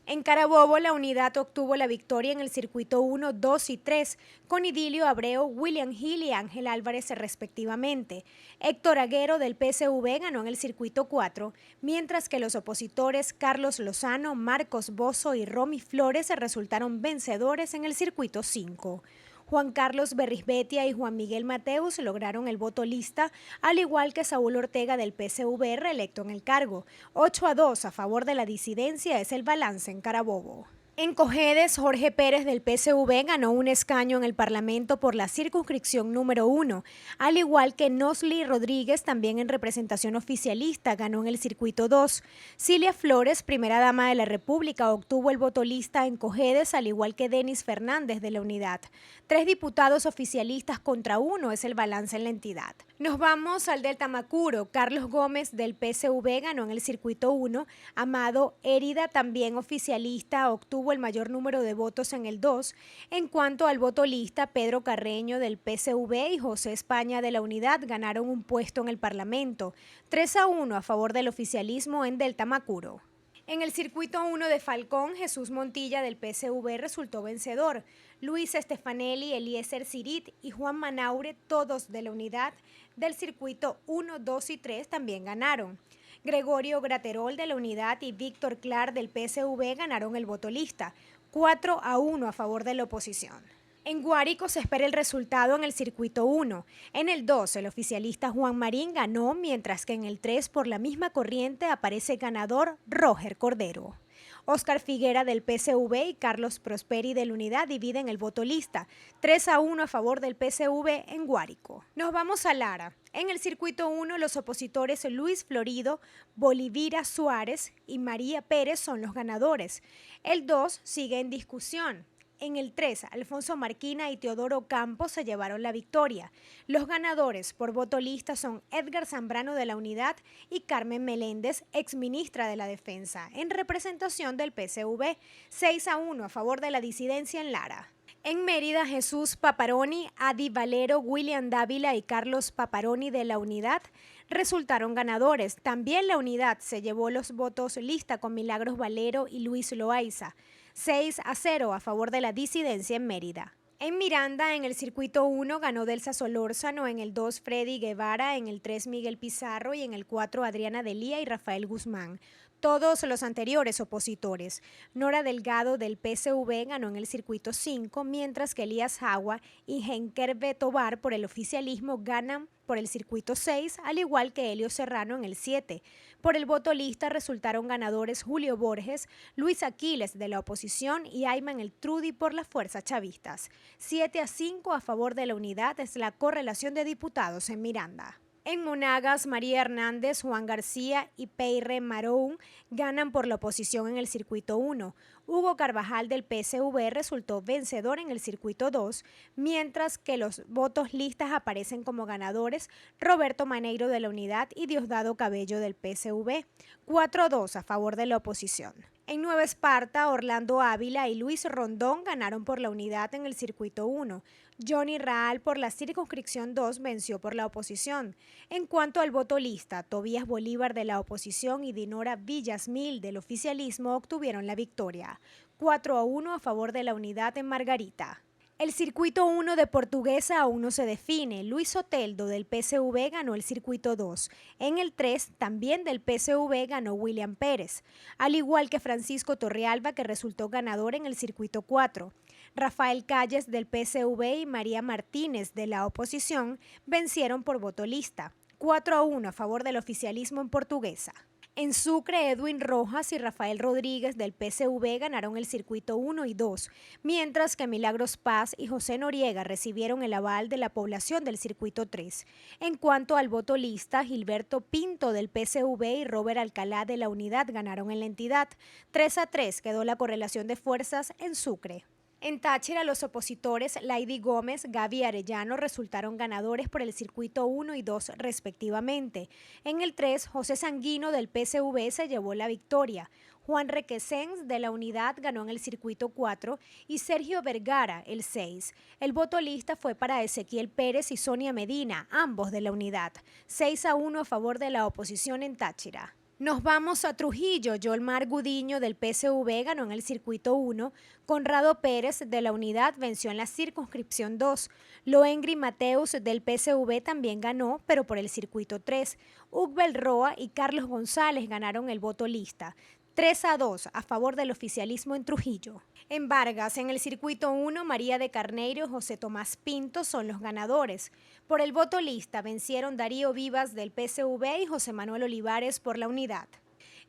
En Carabobo, la Unidad obtuvo la victoria en el Circuito 1, 2 y 3, con Idilio Abreu, William Hill y Ángel Álvarez respectivamente. Héctor Aguero del PSV ganó en el Circuito 4, mientras que los opositores Carlos Lozano, Marcos Bozo y Romy Flores resultaron vencedores en el Circuito 5. Juan Carlos Berrisbetia y Juan Miguel Mateus lograron el voto lista, al igual que Saúl Ortega del PSV, reelecto en el cargo. 8-2 a favor de la disidencia es el balance en Carabobo. En Cojedes, Jorge Pérez del PSV ganó un escaño en el Parlamento por la circunscripción número 1, al igual que Nosli Rodríguez, también en representación oficialista, ganó en el Circuito 2. Cilia Flores, primera dama de la República, obtuvo el voto lista en Cojedes, al igual que Denis Fernández de la Unidad. 3 diputados oficialistas contra 1 es el balance en la entidad. Nos vamos al Delta Macuro. Carlos Gómez del PSV ganó en el Circuito 1. Amado Érida, también oficialista, obtuvo obtuvo el mayor número de votos en el 2. En cuanto al voto lista, Pedro Carreño del PSV y José España de la Unidad ganaron un puesto en el Parlamento, 3-1 a favor del oficialismo en Delta Macuro. En el circuito 1 de Falcón, Jesús Montilla del PSV resultó vencedor. Luis Stefanelli, Eliezer Cirit y Juan Manaure, todos de la Unidad del circuito 1, 2 y 3, también ganaron. Gregorio Graterol de la Unidad y Víctor Clar del PSV ganaron el voto lista, 4-1 a favor de la oposición. En Guárico se espera el resultado en el circuito 1. En el 2, el oficialista Juan Marín ganó, mientras que en el 3, por la misma corriente, aparece ganador Roger Cordero. Óscar Figuera del PSV y Carlos Prosperi de la Unidad dividen el voto lista, 3-1 a favor del PSV en Guárico. Nos vamos a Lara. En el circuito 1, los opositores Luis Florido, Bolivira Suárez y María Pérez son los ganadores. El 2 sigue en discusión. En el 3, Alfonso Marquina y Teodoro Campos se llevaron la victoria. Los ganadores por voto lista son Edgar Zambrano de la Unidad y Carmen Meléndez, exministra de la Defensa, en representación del PSV, 6-1 a favor de la disidencia en Lara. En Mérida, Jesús Paparoni, Adi Valero, William Dávila y Carlos Paparoni de la Unidad resultaron ganadores. También la Unidad se llevó los votos lista con Milagros Valero y Luis Loaiza, 6-0 a favor de la disidencia en Mérida. En Miranda, en el circuito 1, ganó Delsa Solórzano, en el 2, Freddy Guevara, en el 3, Miguel Pizarro y en el 4, Adriana Delía y Rafael Guzmán. Todos los anteriores opositores. Nora Delgado del PSV ganó en el circuito 5, mientras que Elías Jagua y Henkerbe Tobar por el oficialismo ganan por el circuito 6, al igual que Helio Serrano en el 7. Por el voto lista resultaron ganadores Julio Borges, Luis Aquiles de la oposición y Ayman El Trudi por las fuerzas chavistas. 7-5 a favor de la Unidad es la correlación de diputados en Miranda. En Monagas, María Hernández, Juan García y Peire Maroun ganan por la oposición en el circuito 1. Hugo Carvajal del PSV resultó vencedor en el circuito 2, mientras que los votos listas aparecen como ganadores Roberto Maneiro de la Unidad y Diosdado Cabello del PSV, 4-2 a favor de la oposición. En Nueva Esparta, Orlando Ávila y Luis Rondón ganaron por la Unidad en el circuito 1. Johnny Raal por la circunscripción 2 venció por la oposición. En cuanto al voto lista, Tobías Bolívar de la oposición y Dinora Villasmil del oficialismo obtuvieron la victoria, 4-1 a favor de la Unidad en Margarita. El circuito 1 de Portuguesa aún no se define. Luis Soteldo del PSV ganó el circuito 2. En el 3, también del PSV ganó William Pérez, al igual que Francisco Torrealba, que resultó ganador en el circuito 4. Rafael Calles del PSV y María Martínez de la oposición vencieron por voto lista, 4-1 a favor del oficialismo en Portuguesa. En Sucre, Edwin Rojas y Rafael Rodríguez del PSV ganaron el circuito 1 y 2, mientras que Milagros Paz y José Noriega recibieron el aval de la población del circuito 3. En cuanto al voto lista, Gilberto Pinto del PSV y Robert Alcalá de la Unidad ganaron en la entidad. 3-3 quedó la correlación de fuerzas en Sucre. En Táchira, los opositores Laidy Gómez, Gaby Arellano resultaron ganadores por el circuito 1 y 2 respectivamente. En el 3, José Sanguino del PSV se llevó la victoria. Juan Requesens de la Unidad ganó en el circuito 4 y Sergio Vergara el 6. El voto lista fue para Ezequiel Pérez y Sonia Medina, ambos de la Unidad. 6-1 a favor de la oposición en Táchira. Nos vamos a Trujillo. Yolmar Gudiño del PSV ganó en el circuito 1. Conrado Pérez de la Unidad venció en la circunscripción 2. Loengri Mateus del PSV también ganó, pero por el circuito 3. Ugbel Roa y Carlos González ganaron el voto lista. 3-2 a favor del oficialismo en Trujillo. En Vargas, en el circuito 1, María de Carneiro y José Tomás Pinto son los ganadores. Por el voto lista vencieron Darío Vivas del PSV y José Manuel Olivares por la Unidad.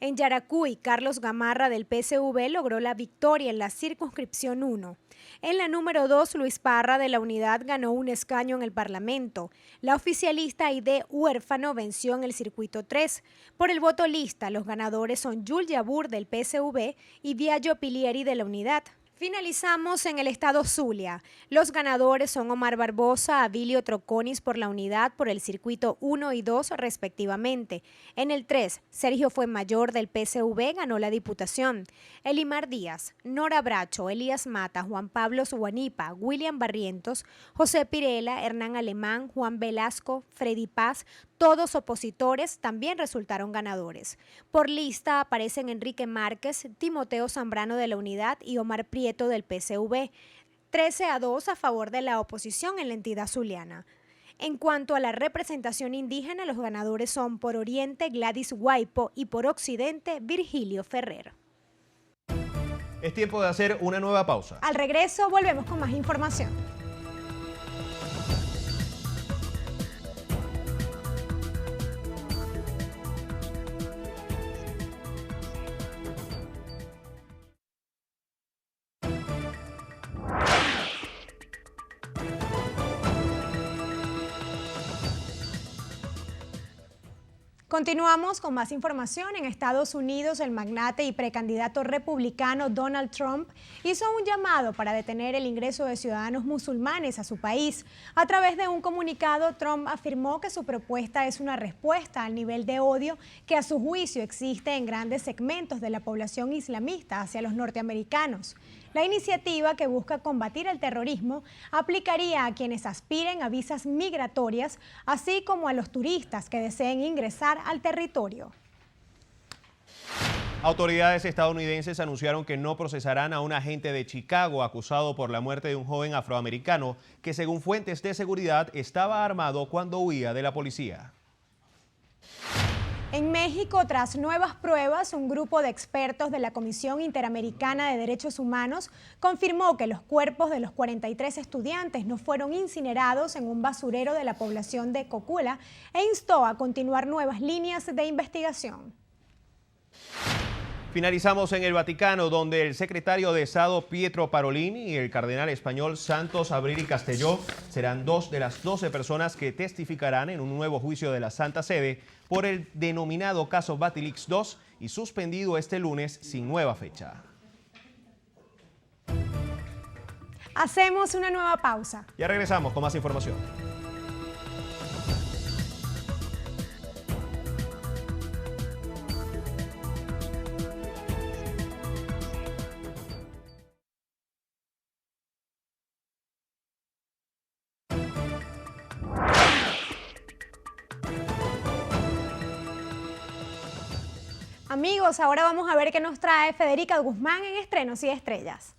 En Yaracuy, Carlos Gamarra del PSV logró la victoria en la circunscripción 1. En la número 2, Luis Parra de la Unidad ganó un escaño en el Parlamento. La oficialista Aide Huérfano venció en el circuito 3. Por el voto lista, los ganadores son Yul Yabur del PSV y Viallo Pilieri de la Unidad. Finalizamos en el estado Zulia. Los ganadores son Omar Barbosa, Abilio Troconis por la unidad por el circuito 1 y 2 respectivamente. En el 3, Sergio Fuenmayor del PSV ganó la diputación. Elimar Díaz, Nora Bracho, Elías Mata, Juan Pablo Suanipa, William Barrientos, José Pirela, Hernán Alemán, Juan Velasco, Freddy Paz, todos opositores también resultaron ganadores. Por lista aparecen Enrique Márquez, Timoteo Zambrano de la unidad y Omar Prieto del PSV, 13-2 a favor de la oposición en la entidad zuliana. En cuanto a la representación indígena, los ganadores son por Oriente Gladys Guaipo y por Occidente Virgilio Ferrer. Es tiempo de hacer una nueva pausa. Al regreso volvemos con más información. Continuamos con más información. En Estados Unidos, el magnate y precandidato republicano Donald Trump hizo un llamado para detener el ingreso de ciudadanos musulmanes a su país. A través de un comunicado, Trump afirmó que su propuesta es una respuesta al nivel de odio que a su juicio existe en grandes segmentos de la población islamista hacia los norteamericanos. La iniciativa, que busca combatir el terrorismo, aplicaría a quienes aspiren a visas migratorias, así como a los turistas que deseen ingresar al territorio. Autoridades estadounidenses anunciaron que no procesarán a un agente de Chicago acusado por la muerte de un joven afroamericano que, según fuentes de seguridad, estaba armado cuando huía de la policía. En México, tras nuevas pruebas, un grupo de expertos de la Comisión Interamericana de Derechos Humanos confirmó que los cuerpos de los 43 estudiantes no fueron incinerados en un basurero de la población de Cocula e instó a continuar nuevas líneas de investigación. Finalizamos en el Vaticano, donde el secretario de Estado Pietro Parolin y el cardenal español Santos Abril y Castelló serán dos de las 12 personas que testificarán en un nuevo juicio de la Santa Sede por el denominado caso Batilix II y suspendido este lunes sin nueva fecha. Hacemos una nueva pausa. Ya regresamos con más información. Amigos, ahora vamos a ver qué nos trae Federica Guzmán en Estrenos y Estrellas.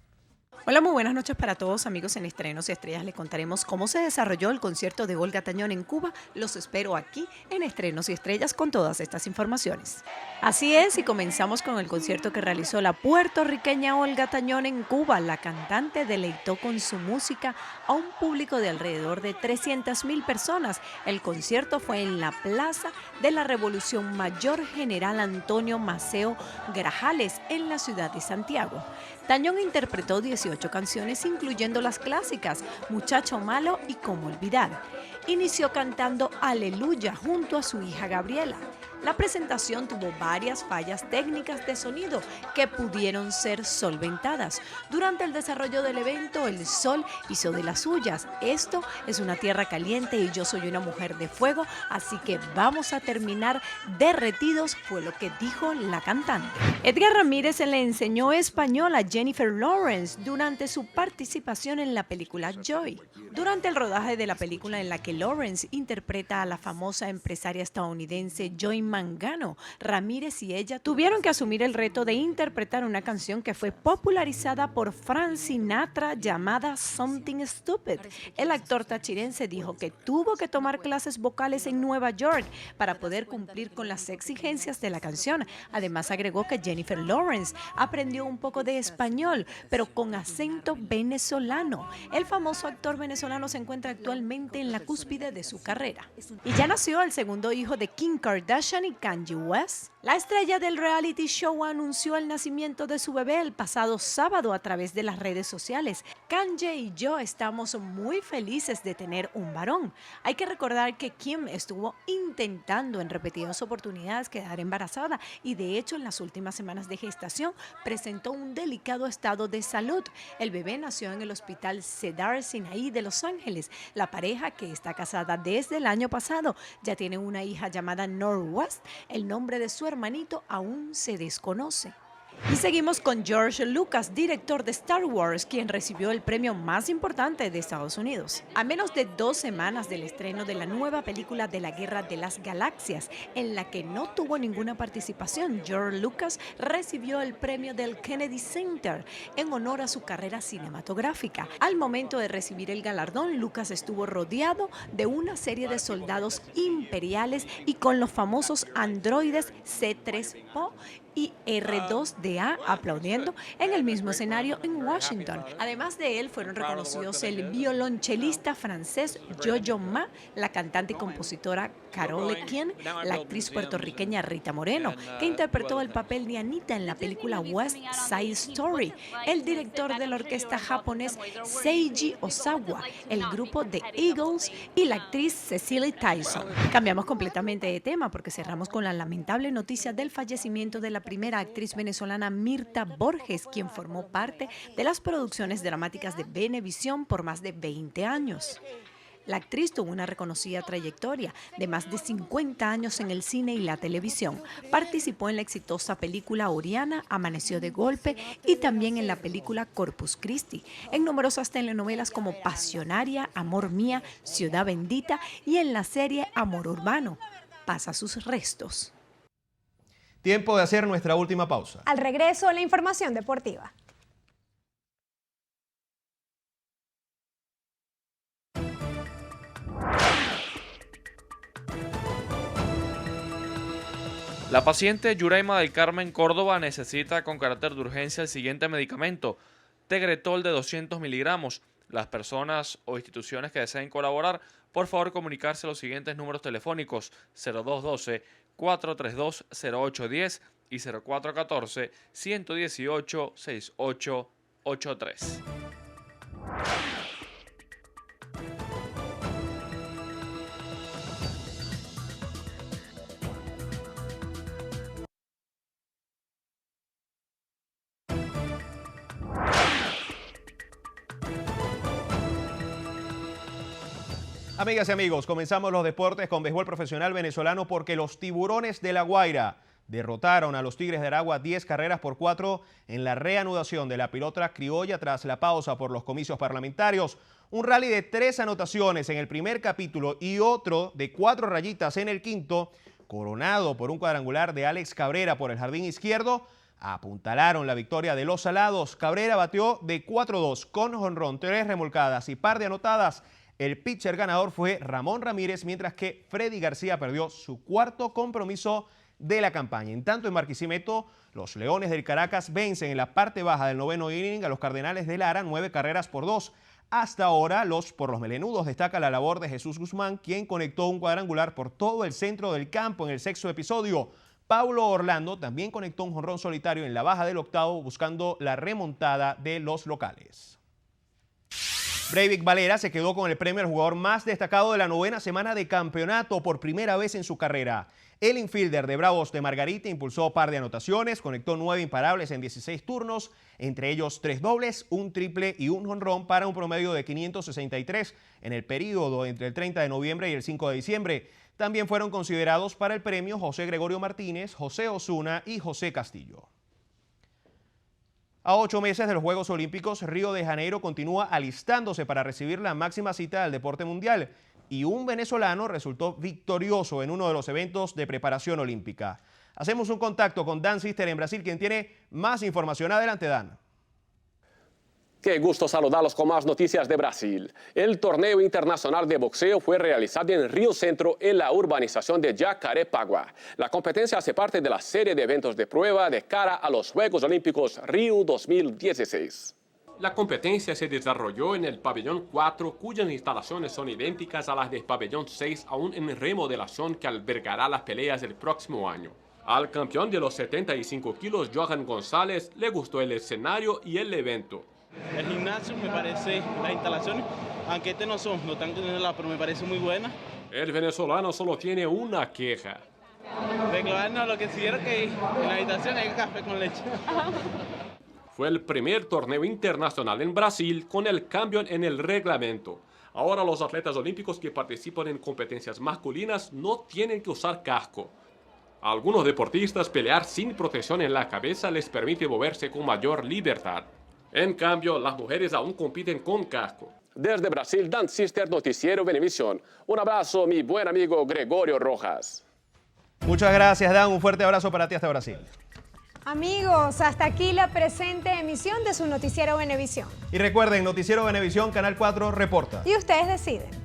Hola, muy buenas noches para todos, amigos. En Estrenos y Estrellas les contaremos cómo se desarrolló el concierto de Olga Tañón en Cuba. Los espero aquí en Estrenos y Estrellas con todas estas informaciones. Así es, y comenzamos con el concierto que realizó la puertorriqueña Olga Tañón en Cuba. La cantante deleitó con su música a un público de alrededor de 300,000 personas. El concierto fue en la Plaza de la Revolución Mayor General Antonio Maceo Grajales, en la ciudad de Santiago. Tañón interpretó 18 canciones, incluyendo las clásicas Muchacho Malo y Cómo Olvidar. Inició cantando Aleluya junto a su hija Gabriela. La presentación tuvo varias fallas técnicas de sonido que pudieron ser solventadas. Durante el desarrollo del evento, el sol hizo de las suyas. Esto es una tierra caliente y yo soy una mujer de fuego, así que vamos a terminar derretidos, fue lo que dijo la cantante. Edgar Ramírez le enseñó español a Jennifer Lawrence durante su participación en la película Joy. Durante el rodaje de la película, en la que Lawrence interpreta a la famosa empresaria estadounidense Joy Mangano, Ramírez y ella tuvieron que asumir el reto de interpretar una canción que fue popularizada por Frank Sinatra llamada Something Stupid. El actor tachirense dijo que tuvo que tomar clases vocales en Nueva York para poder cumplir con las exigencias de la canción. Además, agregó que Jennifer Lawrence aprendió un poco de español, pero con acento venezolano. El famoso actor venezolano se encuentra actualmente en la cúspide de su carrera. Y ya nació el segundo hijo de Kim Kardashian y Kanye West. La estrella del reality show anunció el nacimiento de su bebé el pasado sábado a través de las redes sociales. Kanye y yo estamos muy felices de tener un varón. Hay que recordar que Kim estuvo intentando en repetidas oportunidades quedar embarazada y de hecho en las últimas semanas de gestación presentó un delicado estado de salud. El bebé nació en el hospital Cedar Sinai de Los Ángeles. La pareja, que está casada desde el año pasado, ya tiene una hija llamada Northwest. El nombre de su hermanito aún se desconoce. Y seguimos con George Lucas, director de Star Wars, quien recibió el premio más importante de Estados Unidos. A menos de 2 semanas del estreno de la nueva película de la Guerra de las Galaxias, en la que no tuvo ninguna participación, George Lucas recibió el premio del Kennedy Center en honor a su carrera cinematográfica. Al momento de recibir el galardón, Lucas estuvo rodeado de una serie de soldados imperiales y con los famosos androides C-3PO y R2D2 aplaudiendo en el mismo escenario en Washington. Además de él, fueron reconocidos el violonchelista francés Yo-Yo Ma, la cantante y compositora Carole King, la actriz puertorriqueña Rita Moreno, que interpretó el papel de Anita en la película West Side Story, el director de la orquesta japonés Seiji Ozawa, el grupo The Eagles y la actriz Cicely Tyson. Cambiamos completamente de tema porque cerramos con la lamentable noticia del fallecimiento de la primera actriz venezolana Mirta Borges, quien formó parte de las producciones dramáticas de Venevisión por más de 20 años. La actriz tuvo una reconocida trayectoria de más de 50 años en el cine y la televisión. Participó en la exitosa película Oriana, Amaneció de golpe, y también en la película Corpus Christi, en numerosas telenovelas como Pasionaria, Amor Mía, Ciudad Bendita y en la serie Amor Urbano. Pasa sus restos. Tiempo de hacer nuestra última pausa. Al regreso, la información deportiva. La paciente Yureima del Carmen Córdoba necesita con carácter de urgencia el siguiente medicamento, Tegretol de 200 miligramos. Las personas o instituciones que deseen colaborar, por favor comunicarse a los siguientes números telefónicos 0212-432-0810 y 0414-118-6883. Amigas y amigos, comenzamos los deportes con béisbol profesional venezolano porque los Tiburones de La Guaira derrotaron a los Tigres de Aragua 10-4 en la reanudación de la pelota criolla tras la pausa por los comicios parlamentarios. Un rally de 3 anotaciones en el primer capítulo y otro de 4 rayitas en el quinto, coronado por un cuadrangular de Alex Cabrera por el jardín izquierdo, apuntalaron la victoria de los Salados. Cabrera bateó de 4-2 con jonrón, 3 remolcadas y par de anotadas. El pitcher ganador fue Ramón Ramírez, mientras que Freddy García perdió su cuarto compromiso de la campaña. En tanto, en Barquisimeto, los Leones del Caracas vencen en la parte baja del 9º inning a los Cardenales de Lara 9-2. Hasta ahora, por los melenudos destaca la labor de Jesús Guzmán, quien conectó un cuadrangular por todo el centro del campo en el 6º episodio. Paulo Orlando también conectó un jonrón solitario en la baja del 8º, buscando la remontada de los locales. Breivik Valera se quedó con el premio al jugador más destacado de la 9ª semana de campeonato por primera vez en su carrera. El infielder de Bravos de Margarita impulsó par de anotaciones, conectó 9 imparables en 16 turnos, entre ellos 3 dobles, un triple y un jonrón para un promedio de 563 en el periodo entre el 30 de noviembre y el 5 de diciembre. También fueron considerados para el premio José Gregorio Martínez, José Osuna y José Castillo. A 8 meses de los Juegos Olímpicos, Río de Janeiro continúa alistándose para recibir la máxima cita del deporte mundial y un venezolano resultó victorioso en uno de los eventos de preparación olímpica. Hacemos un contacto con Dan Sister en Brasil, quien tiene más información. Adelante, Dan. Qué gusto saludarlos con más noticias de Brasil. El torneo internacional de boxeo fue realizado en Río Centro, en la urbanización de Jacarepaguá. La competencia hace parte de la serie de eventos de prueba de cara a los Juegos Olímpicos Río 2016. La competencia se desarrolló en el pabellón 4, cuyas instalaciones son idénticas a las del pabellón 6, aún en remodelación, que albergará las peleas del próximo año. Al campeón de los 75 kilos, Johan González, le gustó el escenario y el evento. El gimnasio me parece, las instalaciones, aunque no tan pero me parece muy buena. El venezolano solo tiene una queja. De global no, lo que sí era que en la habitación hay café con leche. Fue el primer torneo internacional en Brasil con el cambio en el reglamento. Ahora los atletas olímpicos que participan en competencias masculinas no tienen que usar casco. A algunos deportistas pelear sin protección en la cabeza les permite moverse con mayor libertad. En cambio, las mujeres aún compiten con casco. Desde Brasil, Dan Sister, Noticiero Venevisión. Un abrazo, mi buen amigo Gregorio Rojas. Muchas gracias, Dan. Un fuerte abrazo para ti hasta Brasil. Amigos, hasta aquí la presente emisión de su Noticiero Venevisión. Y recuerden, Noticiero Venevisión, Canal 4, reporta. Y ustedes deciden.